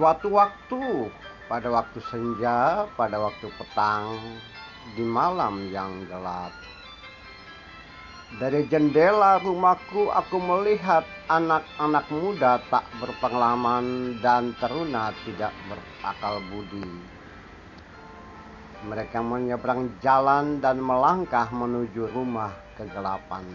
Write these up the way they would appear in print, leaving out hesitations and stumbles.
Suatu waktu, pada waktu senja, pada waktu petang, di malam yang gelap, dari jendela rumahku aku melihat anak-anak muda tak berpengalaman dan teruna tidak berakal budi. Mereka menyeberang jalan dan melangkah menuju rumah kegelapan.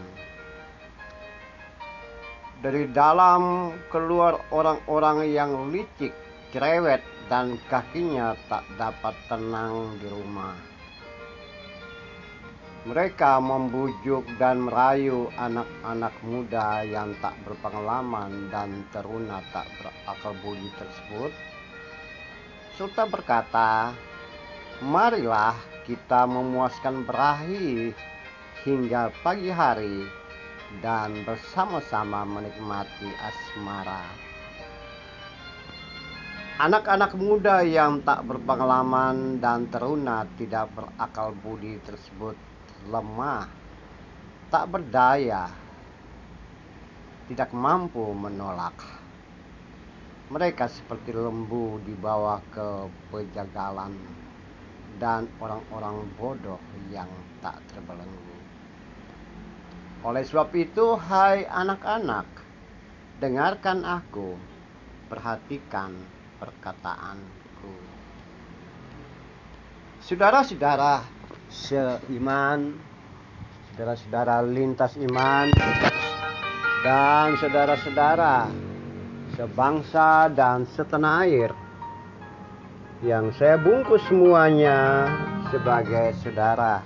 Dari dalam keluar orang-orang yang licik, cerewet, dan kakinya tak dapat tenang di rumah. Mereka membujuk dan merayu anak-anak muda yang tak berpengalaman dan teruna tak berakal budi tersebut, serta berkata, "Marilah kita memuaskan berahi hingga pagi hari dan bersama-sama menikmati asmara." Anak-anak muda yang tak berpengalaman dan teruna tidak berakal budi tersebut lemah, tak berdaya, tidak mampu menolak. Mereka seperti lembu dibawa ke pejagalan dan orang-orang bodoh yang tak terbelenggu. Oleh sebab itu, hai anak-anak, dengarkan aku, perhatikan perkataanku. Saudara-saudara seiman, saudara-saudara lintas iman, dan saudara-saudara sebangsa dan setanah air, yang saya bungkus semuanya sebagai saudara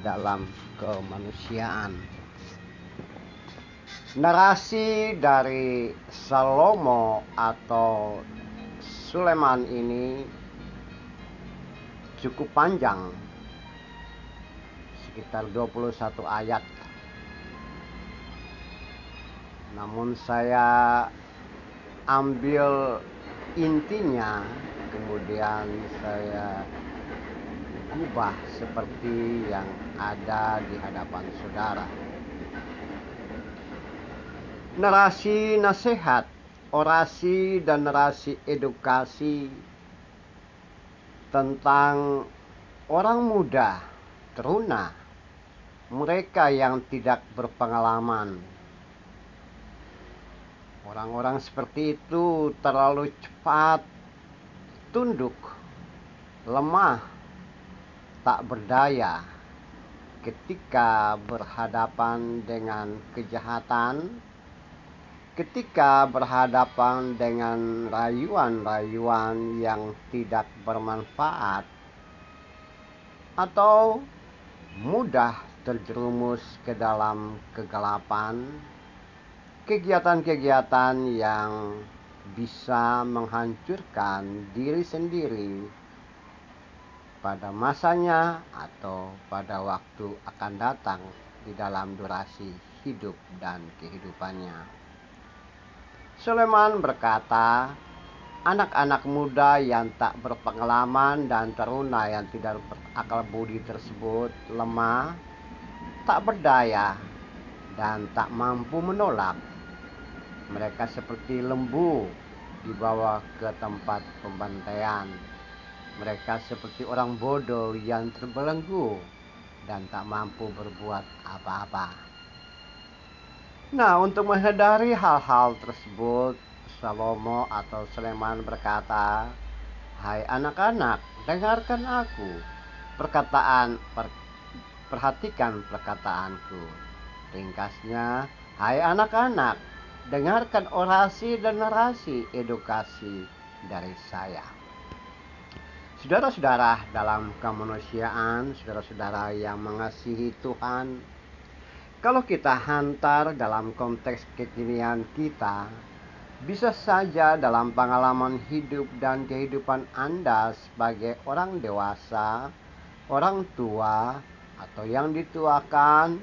dalam kemanusiaan. Narasi dari Salomo atau Sulaiman ini cukup panjang, sekitar 21 ayat. Namun saya ambil intinya, kemudian saya ubah seperti yang ada di hadapan saudara. Narasi nasihat, orasi, dan narasi edukasi tentang orang muda, teruna, mereka yang tidak berpengalaman. Orang-orang seperti itu terlalu cepat tunduk, lemah, tak berdaya ketika berhadapan dengan kejahatan, ketika berhadapan dengan rayuan-rayuan yang tidak bermanfaat, atau mudah terjerumus ke dalam kegelapan, kegiatan-kegiatan yang bisa menghancurkan diri sendiri pada masanya atau pada waktu akan datang di dalam durasi hidup dan kehidupannya. Sulaiman berkata, anak-anak muda yang tak berpengalaman dan teruna yang tidak berakal budi tersebut lemah, tak berdaya, dan tak mampu menolak. Mereka seperti lembu dibawa ke tempat pembantaian. Mereka seperti orang bodoh yang terbelenggu dan tak mampu berbuat apa-apa. Nah, untuk menghindari hal-hal tersebut, Salomo atau Sulaiman berkata, "Hai anak-anak, dengarkan aku, perhatikan perkataanku." Ringkasnya, hai anak-anak, dengarkan orasi dan narasi edukasi dari saya. Saudara-saudara dalam kemanusiaan, saudara-saudara yang mengasihi Tuhan, kalau kita hantar dalam konteks kekinian kita, bisa saja dalam pengalaman hidup dan kehidupan Anda sebagai orang dewasa, orang tua, atau yang dituakan,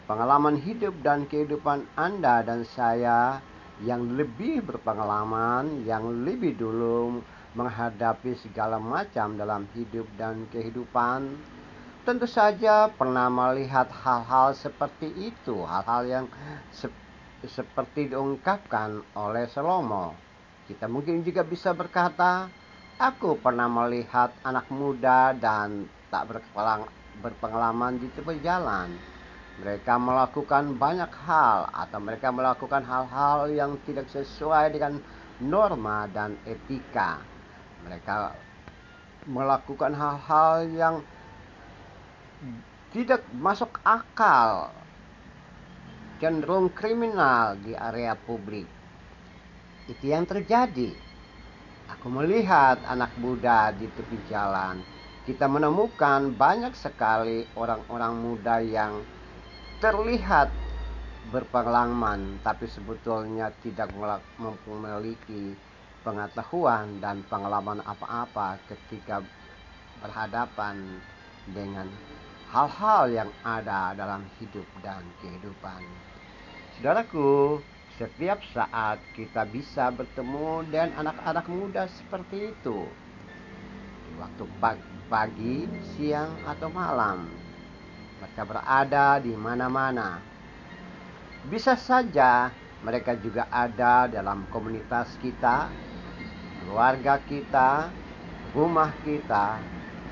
pengalaman hidup dan kehidupan Anda dan saya yang lebih berpengalaman, yang lebih dulu menghadapi segala macam dalam hidup dan kehidupan, tentu saja pernah melihat hal-hal seperti itu, hal-hal yang seperti diungkapkan oleh Salomo. Kita mungkin juga bisa berkata, aku pernah melihat anak muda dan tak berpengalaman di tepi jalan. Mereka melakukan banyak hal atau mereka melakukan hal-hal yang tidak sesuai dengan norma dan etika. Mereka melakukan hal-hal yang tidak masuk akal, cenderung kriminal di area publik. Itu yang terjadi. Aku melihat anak muda di tepi jalan. Kita menemukan banyak sekali orang-orang muda yang terlihat berpengalaman, tapi sebetulnya tidak memiliki pengetahuan dan pengalaman apa-apa ketika berhadapan dengan hal-hal yang ada dalam hidup dan kehidupan. Saudaraku, setiap saat kita bisa bertemu dengan anak-anak muda seperti itu. Di waktu pagi, siang, atau malam. Mereka berada di mana-mana. Bisa saja mereka juga ada dalam komunitas kita, keluarga kita, rumah kita,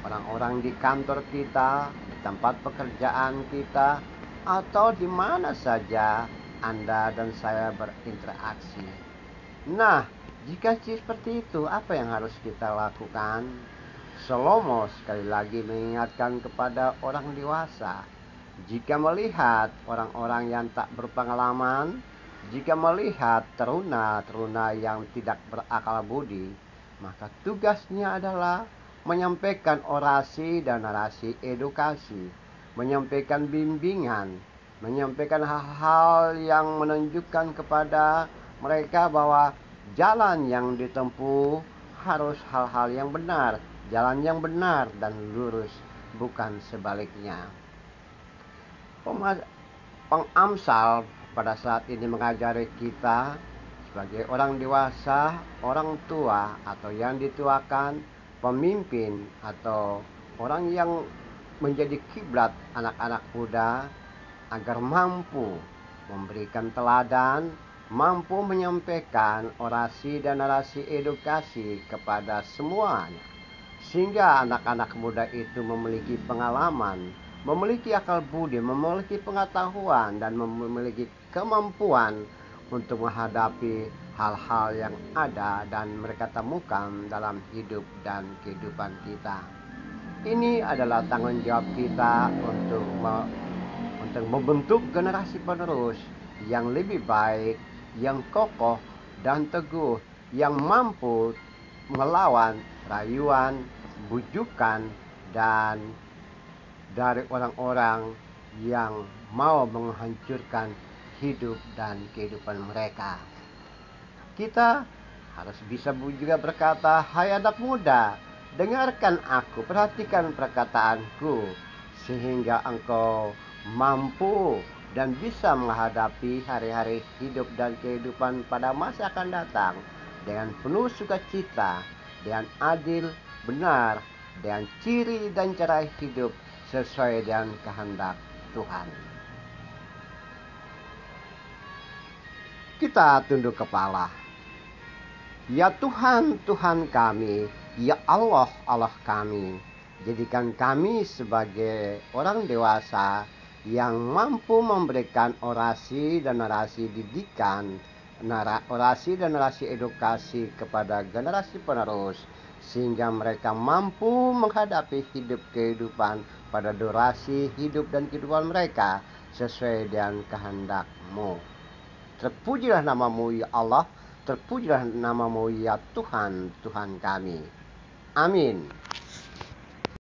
orang-orang di kantor kita, di tempat pekerjaan kita, atau di mana saja Anda dan saya berinteraksi. Nah, jika seperti itu, apa yang harus kita lakukan? Salomo sekali lagi mengingatkan kepada orang dewasa, jika melihat orang-orang yang tak berpengalaman, jika melihat teruna-teruna yang tidak berakal budi, maka tugasnya adalah menyampaikan orasi dan narasi edukasi, menyampaikan bimbingan, menyampaikan hal-hal yang menunjukkan kepada mereka bahwa jalan yang ditempuh harus hal-hal yang benar, jalan yang benar dan lurus, bukan sebaliknya. Pengamsal pada saat ini mengajari kita sebagai orang dewasa, orang tua atau yang dituakan, pemimpin atau orang yang menjadi kiblat anak-anak muda, agar mampu memberikan teladan, mampu menyampaikan orasi dan narasi edukasi kepada semuanya, sehingga anak-anak muda itu memiliki pengalaman, memiliki akal budi, memiliki pengetahuan, dan memiliki kemampuan untuk menghadapi hal-hal yang ada dan mereka temukan dalam hidup dan kehidupan kita. Ini adalah tanggung jawab kita untuk membentuk generasi penerus yang lebih baik, yang kokoh dan teguh, yang mampu melawan rayuan, bujukan, dan dari orang-orang yang mau menghancurkan hidup dan kehidupan mereka. Kita harus bisa juga berkata, hai anak muda, dengarkan aku, perhatikan perkataanku, sehingga engkau mampu dan bisa menghadapi hari-hari hidup dan kehidupan pada masa akan datang dengan penuh sukacita, dengan adil, benar, dengan ciri dan cara hidup sesuai dengan kehendak Tuhan. Kita tunduk kepala. Ya Tuhan, Tuhan kami, ya Allah, Allah kami, jadikan kami sebagai orang dewasa yang mampu memberikan orasi dan narasi didikan, orasi dan narasi edukasi kepada generasi penerus, sehingga mereka mampu menghadapi hidup kehidupan pada durasi hidup dan kehidupan mereka sesuai dengan kehendak-Mu. Terpujilah nama-Mu ya Allah, terpujilah nama-Mu ya Tuhan, Tuhan kami. Amin.